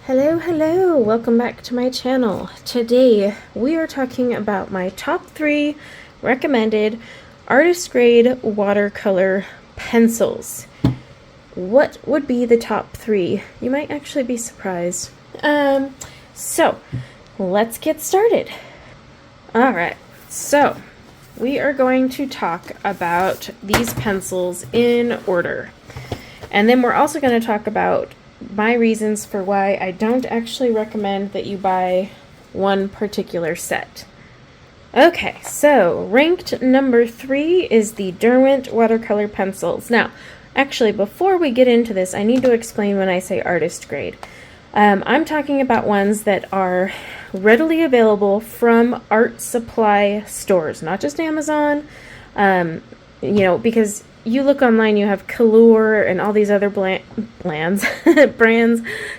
Hello, welcome back to my channel. Today we are talking about my top 3 recommended artist grade watercolor pencils. What would be the top 3? You might actually be surprised. So let's get started. Alright, so we are going to talk about these pencils in order. And then we're also going to talk about my reasons for why I don't actually recommend that you buy one particular set. Okay, so ranked number 3 is the Derwent watercolor pencils. Now, actually, before we get into this, I need to explain when I say artist grade. I'm talking about ones that are readily available from art supply stores, not just Amazon, because you look online, you have Colorists and all these other brands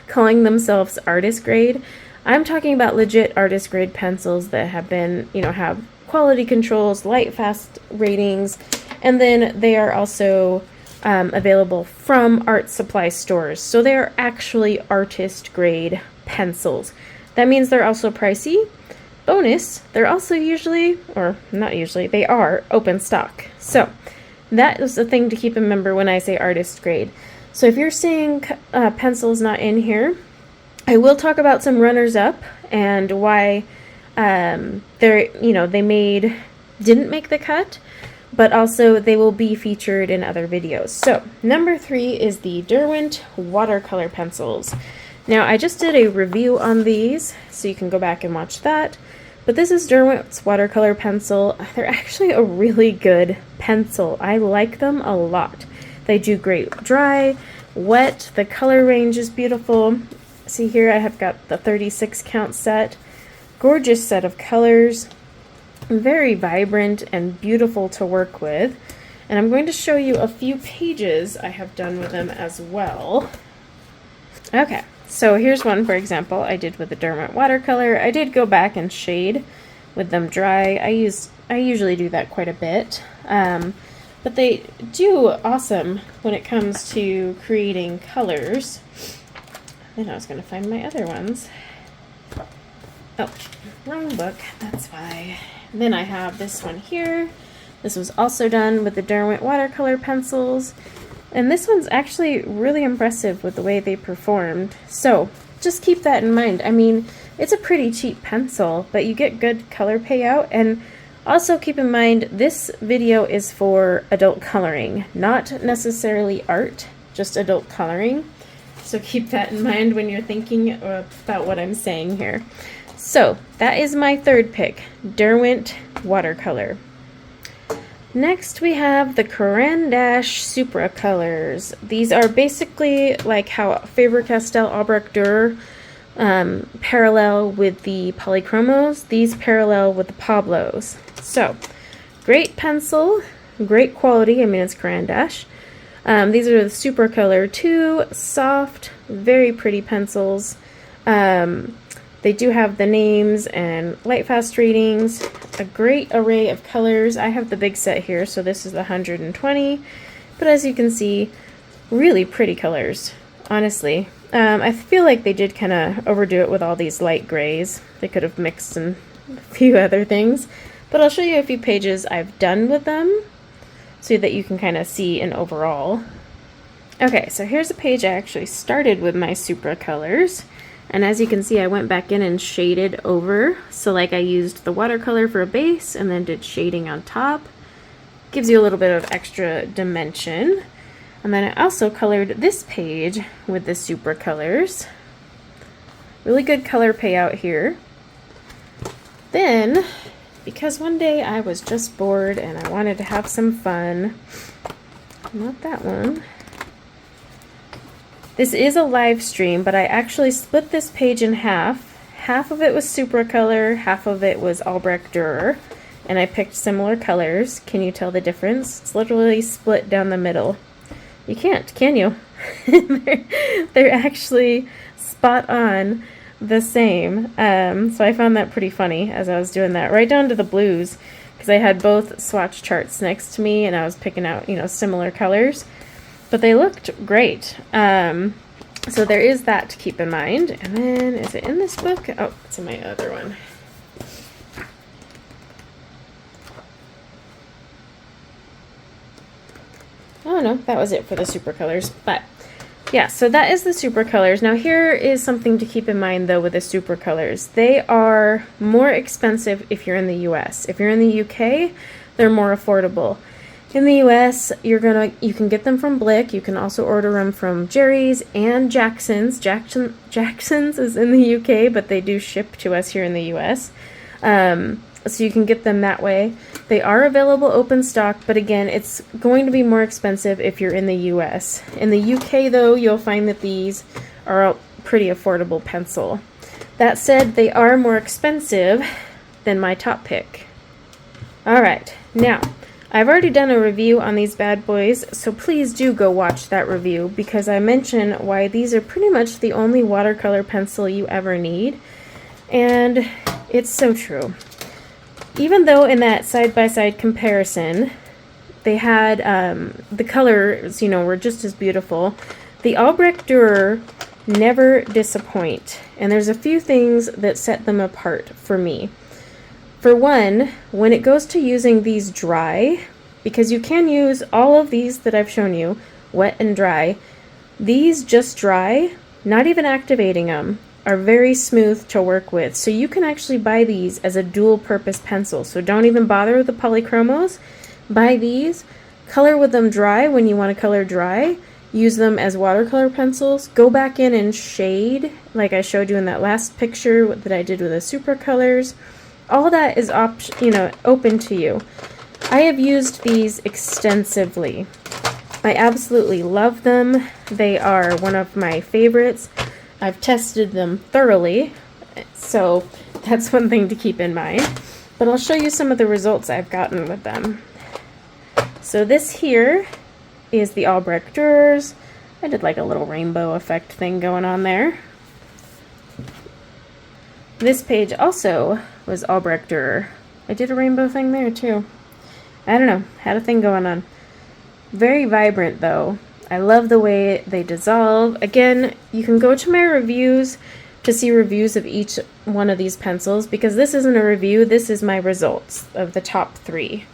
calling themselves artist grade. I'm talking about legit artist grade pencils that have been, have quality controls, light fast ratings, and then they are also available from art supply stores. So they are actually artist grade pencils. That means they're also pricey. Bonus, they're also usually, or not usually, they are open stock. So that is the thing to keep in remember when I say artist grade. So if you're seeing pencils not in here, I will talk about some runners up and why they didn't make the cut, but also they will be featured in other videos. So number 3 is the Derwent watercolor pencils. Now I just did a review on these, so you can go back and watch that. But this is Derwent's watercolor pencil. They're actually a really good pencil. I like them a lot. They do great dry, wet, the color range is beautiful. See here I have got the 36 count set. Gorgeous set of colors. Very vibrant and beautiful to work with. And I'm going to show you a few pages I have done with them as well. Okay. So here's one, for example, I did with the Derwent watercolor. I did go back and shade with them dry. I usually do that quite a bit. But they do awesome when it comes to creating colors. Then I was going to find my other ones. Oh, wrong book, that's why. Then I have this one here. This was also done with the Derwent watercolor pencils. And this one's actually really impressive with the way they performed. So just keep that in mind. I mean, it's a pretty cheap pencil, but you get good color payout. And also keep in mind, this video is for adult coloring, not necessarily art, just adult coloring. So keep that in mind when you're thinking about what I'm saying here. So that is my 3rd pick, Derwent watercolor. Next we have the Karan Dash Supra colors. These are basically like how Faber-Castell Alrech Durer parallel with the polychromos. These parallel with the Pablos. So, great pencil, great quality. I mean, it's Karan Dash. These are the Supra color 2, soft, very pretty pencils. They do have the names and light fast ratings, a great array of colors. I have the big set here, so this is the 120, but as you can see, really pretty colors, honestly. I feel like they did kind of overdo it with all these light grays. They could have mixed in a few other things, but I'll show you a few pages I've done with them so that you can kind of see an overall. Okay, so here's a page I actually started with my Supra colors. And as you can see, I went back in and shaded over. So like I used the watercolor for a base and then did shading on top. Gives you a little bit of extra dimension. And then I also colored this page with the Supra colors. Really good color payout here. Then, because one day I was just bored and I wanted to have some fun, not that one. This is a live stream, but I actually split this page in half. Half of it was Supra color, half of it was Alrech Durer, and I picked similar colors. Can you tell the difference? It's literally split down the middle. You can't, can you? they're actually spot on the same. So I found that pretty funny as I was doing that, right down to the blues, because I had both swatch charts next to me and I was picking out, similar colors. But they looked great. So there is that to keep in mind. And then, is it in this book? Oh, it's in my other one. Oh no, that was it for the super colors. But yeah, so that is the super colors. Now here is something to keep in mind though with the super colors. They are more expensive if you're in the US. If you're in the UK, they're more affordable. In the US, you can get them from Blick. You can also order them from Jerry's and Jackson's. Jackson's is in the UK, but they do ship to us here in the US. So you can get them that way. They are available open stock, but again, it's going to be more expensive if you're in the US. In the UK though, you'll find that these are a pretty affordable pencil. That said, they are more expensive than my top pick. Alright, now, I've already done a review on these bad boys, so please do go watch that review because I mention why these are pretty much the only watercolor pencil you ever need, and it's so true. Even though in that side-by-side comparison, they had, the colors, you know, were just as beautiful, the Alrech Durer never disappoint, and there's a few things that set them apart for me. For one, when it goes to using these dry, because you can use all of these that I've shown you, wet and dry, these just dry, not even activating them, are very smooth to work with. So you can actually buy these as a dual purpose pencil. So don't even bother with the polychromos. Buy these, color with them dry when you want to color dry, use them as watercolor pencils, go back in and shade like I showed you in that last picture that I did with the super colors. All that is open to you. I have used these extensively. I absolutely love them. They are one of my favorites. I've tested them thoroughly, so that's one thing to keep in mind. But I'll show you some of the results I've gotten with them. So this here is the Alrech Durers. I did like a little rainbow effect thing going on there. This page also was Alrech Durer. I did a rainbow thing there too. I don't know, had a thing going on. Very vibrant though. I love the way they dissolve. Again, you can go to my reviews to see reviews of each one of these pencils because this isn't a review, this is my results of the top 3.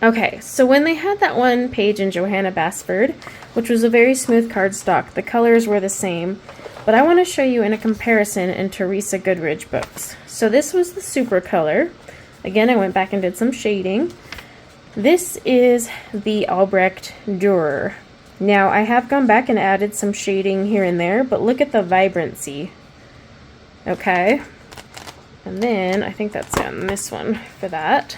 Okay, so when they had that one page in Johanna Basford, which was a very smooth cardstock, the colors were the same. But I want to show you in a comparison in Teresa Goodridge books. So this was the super color. Again, I went back and did some shading. This is the Alrech Durer. Now, I have gone back and added some shading here and there, but look at the vibrancy. Okay. And then, I think that's on this one for that.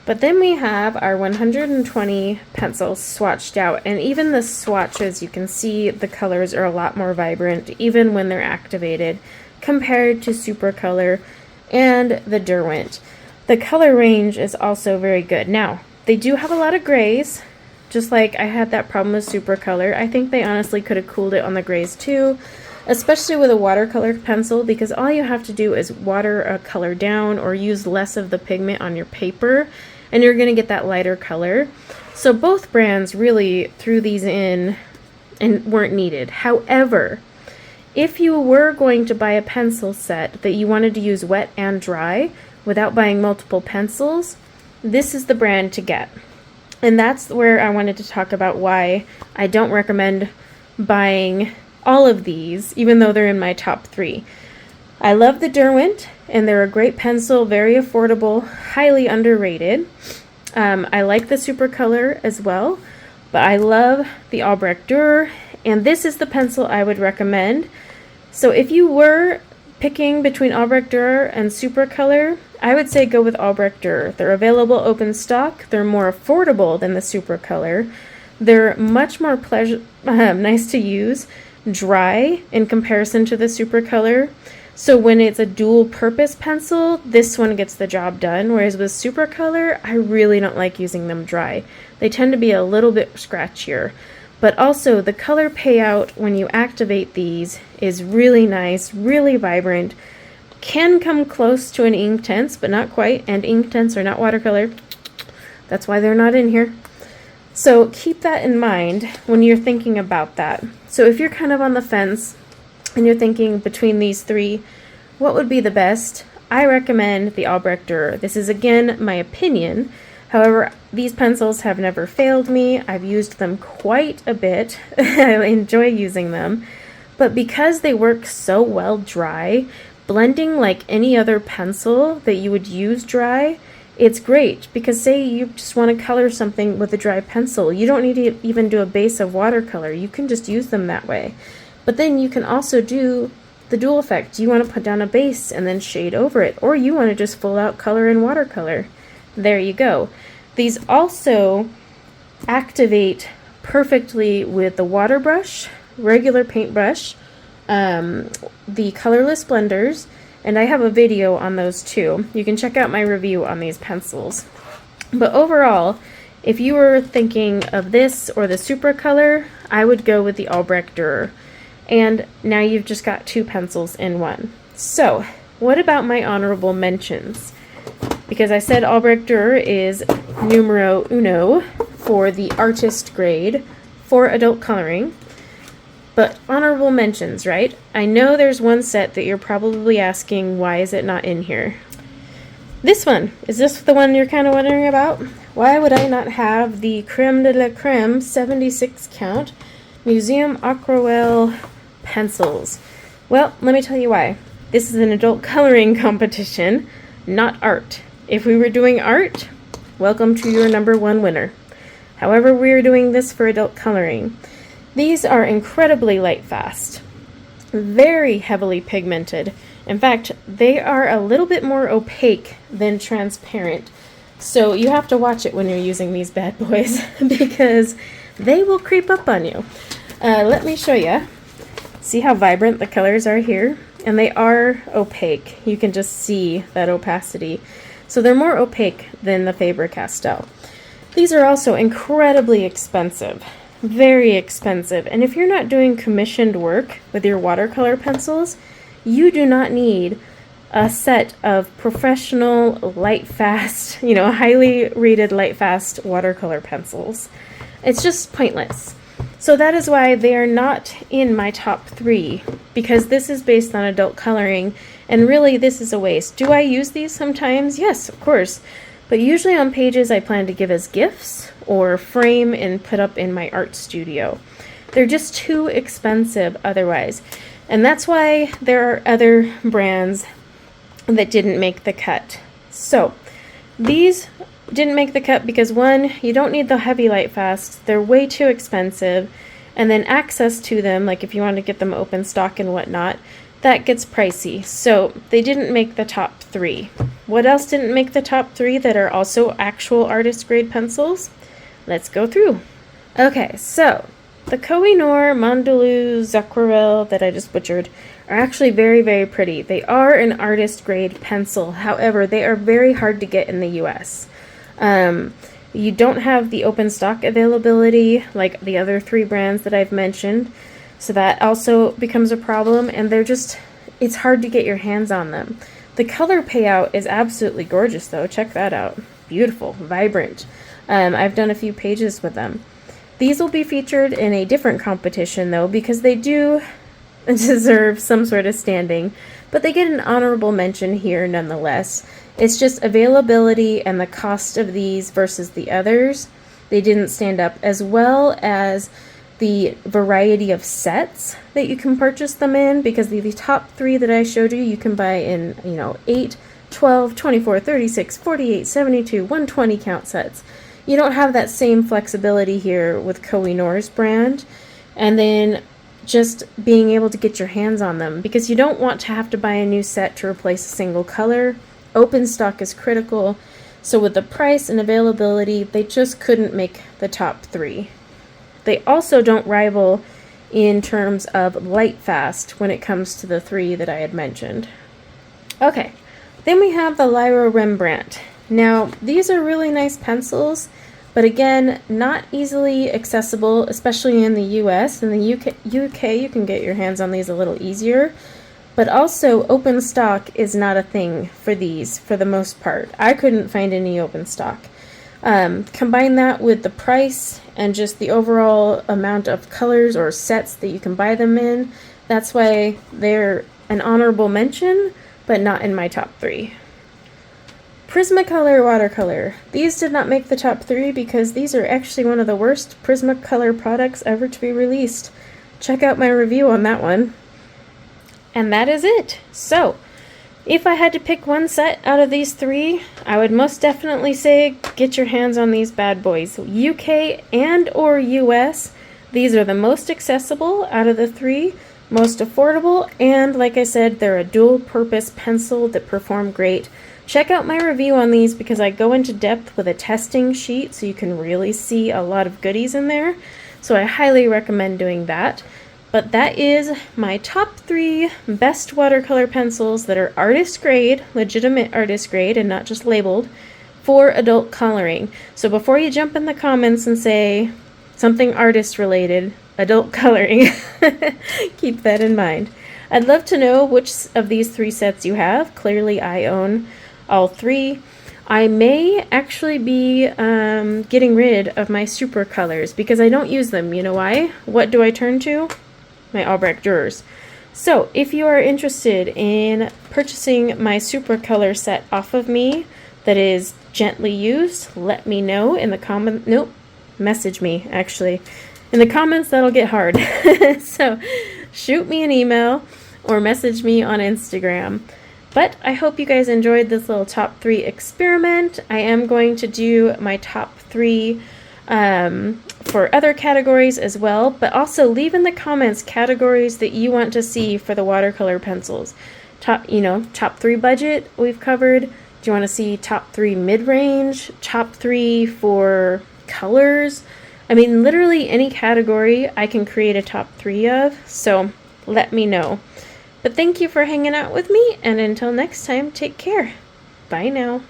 But then we have our 120 pencils swatched out, and even the swatches, you can see the colors are a lot more vibrant, even when they're activated, compared to Super Color and the Derwent. The color range is also very good. Now, they do have a lot of grays, just like I had that problem with Super Color. I think they honestly could have cooled it on the grays too, especially with a watercolor pencil, because all you have to do is water a color down or use less of the pigment on your paper, and you're going to get that lighter color. So both brands really threw these in and weren't needed. However, if you were going to buy a pencil set that you wanted to use wet and dry without buying multiple pencils, this is the brand to get. And that's where I wanted to talk about why I don't recommend buying all of these, even though they're in my top 3. I love the Derwent, and they're a great pencil, very affordable, highly underrated. I like the Super Color as well, but I love the Alrech Durer, and this is the pencil I would recommend. So if you were picking between Alrech Durer and Super Color, I would say go with Alrech Durer. They're available open stock, they're more affordable than the Super Color, they're much more nice to use, dry in comparison to the Super Color. So when it's a dual purpose pencil, this one gets the job done, whereas with Super Color, I really don't like using them dry. They tend to be a little bit scratchier. But also the color payout when you activate these is really nice, really vibrant, can come close to an Inktense, but not quite, and Inktense are not watercolor. That's why they're not in here. So keep that in mind when you're thinking about that. So if you're kind of on the fence and you're thinking between these three, what would be the best? I recommend the Alrech Durer. This is again my opinion. However, these pencils have never failed me. I've used them quite a bit. I enjoy using them. But because they work so well dry, blending like any other pencil that you would use dry, it's great. Because say you just want to color something with a dry pencil, you don't need to even do a base of watercolor. You can just use them that way. But then you can also do the dual effect. You want to put down a base and then shade over it, or you want to just full out color in watercolor. There you go. These also activate perfectly with the water brush, regular paintbrush, the colorless blenders, and I have a video on those too. You can check out my review on these pencils. But overall, if you were thinking of this or the Super Color, I would go with the Alrech Durer. And now you've just got two pencils in one. So, what about my honorable mentions? Because I said Alrech Durer is numero uno for the artist grade for adult coloring. But honorable mentions, right? I know there's one set that you're probably asking, why is it not in here? This one. Is this the one you're kind of wondering about? Why would I not have the creme de la creme 76 count Museum Aquarelle pencils? Well, let me tell you why. This is an adult coloring competition, not art. If we were doing art, welcome to your #1 winner. However, we're doing this for adult coloring. These are incredibly light fast, very heavily pigmented. In fact, they are a little bit more opaque than transparent. So you have to watch it when you're using these bad boys because they will creep up on you. Let me show you. See how vibrant the colors are here? And they are opaque. You can just see that opacity. So they're more opaque than the Faber-Castell. These are also incredibly expensive. Very expensive. And if you're not doing commissioned work with your watercolor pencils, you do not need a set of professional, light fast, highly rated light fast watercolor pencils. It's just pointless. So that is why they are not in my top 3, because this is based on adult coloring, and really this is a waste. Do I use these sometimes? Yes, of course. But usually on pages I plan to give as gifts or frame and put up in my art studio. They're just too expensive otherwise. And that's why there are other brands that didn't make the cut. So these didn't make the cut because, one, you don't need the heavy light fast. They're way too expensive. And then access to them, like if you want to get them open stock and whatnot, that gets pricey. So they didn't make the top 3. What else didn't make the top 3 that are also actual artist grade pencils? Let's go through. Okay, so the Koh-i-Noor Mandalouse Aquarelle that I just butchered are actually very, very pretty. They are an artist grade pencil. However, they are very hard to get in the US. You don't have the open stock availability like the other 3 brands that I've mentioned. So that also becomes a problem, and it's hard to get your hands on them. The color payout is absolutely gorgeous though. Check that out. Beautiful, vibrant. I've done a few pages with them. These will be featured in a different competition though, because they do deserve some sort of standing, but they get an honorable mention here nonetheless. It's just availability and the cost of these versus the others. They didn't stand up, as well as the variety of sets that you can purchase them in, because the top 3 that I showed you can buy in 8, 12, 24, 36, 48, 72, 120 count sets. You don't have that same flexibility here with Koh-i-Noor's brand, and then just being able to get your hands on them, because you don't want to have to buy a new set to replace a single color. Open stock is critical, so with the price and availability, they just couldn't make the top 3. They also don't rival in terms of light fast when it comes to the 3 that I had mentioned. Okay, then we have the Lyra Rembrandt. Now, these are really nice pencils, but again, not easily accessible, especially in the US. In the UK, you can get your hands on these a little easier, but also open stock is not a thing for these for the most part. I couldn't find any open stock. Combine that with the price and just the overall amount of colors or sets that you can buy them in. That's why they're an honorable mention, but not in my top 3. Prismacolor watercolor. These did not make the top 3 because these are actually one of the worst Prismacolor products ever to be released. Check out my review on that one. And that is it. So, if I had to pick one set out of these 3, I would most definitely say get your hands on these bad boys. UK and or US, these are the most accessible out of the 3, most affordable, and like I said, they're a dual purpose pencil that perform great. Check out my review on these because I go into depth with a testing sheet so you can really see a lot of goodies in there. So I highly recommend doing that. But that is my top 3 best watercolor pencils that are artist grade, legitimate artist grade, and not just labeled, for adult coloring. So before you jump in the comments and say something artist related, adult coloring, keep that in mind. I'd love to know which of these 3 sets you have. Clearly I own all 3. I may actually be getting rid of my super colors because I don't use them. You know why? What do I turn to? My Alrech Durers. So if you are interested in purchasing my super color set off of me that is gently used, let me know in the message me actually. In the comments, that'll get hard. So shoot me an email or message me on Instagram. But I hope you guys enjoyed this little top 3 experiment. I am going to do my top 3 for other categories as well, but also leave in the comments categories that you want to see for the watercolor pencils. Top 3 budget we've covered. Do you want to see top 3 mid-range? Top 3 for colors? I mean, literally any category I can create a top 3 of, so let me know. But thank you for hanging out with me, and until next time, take care. Bye now.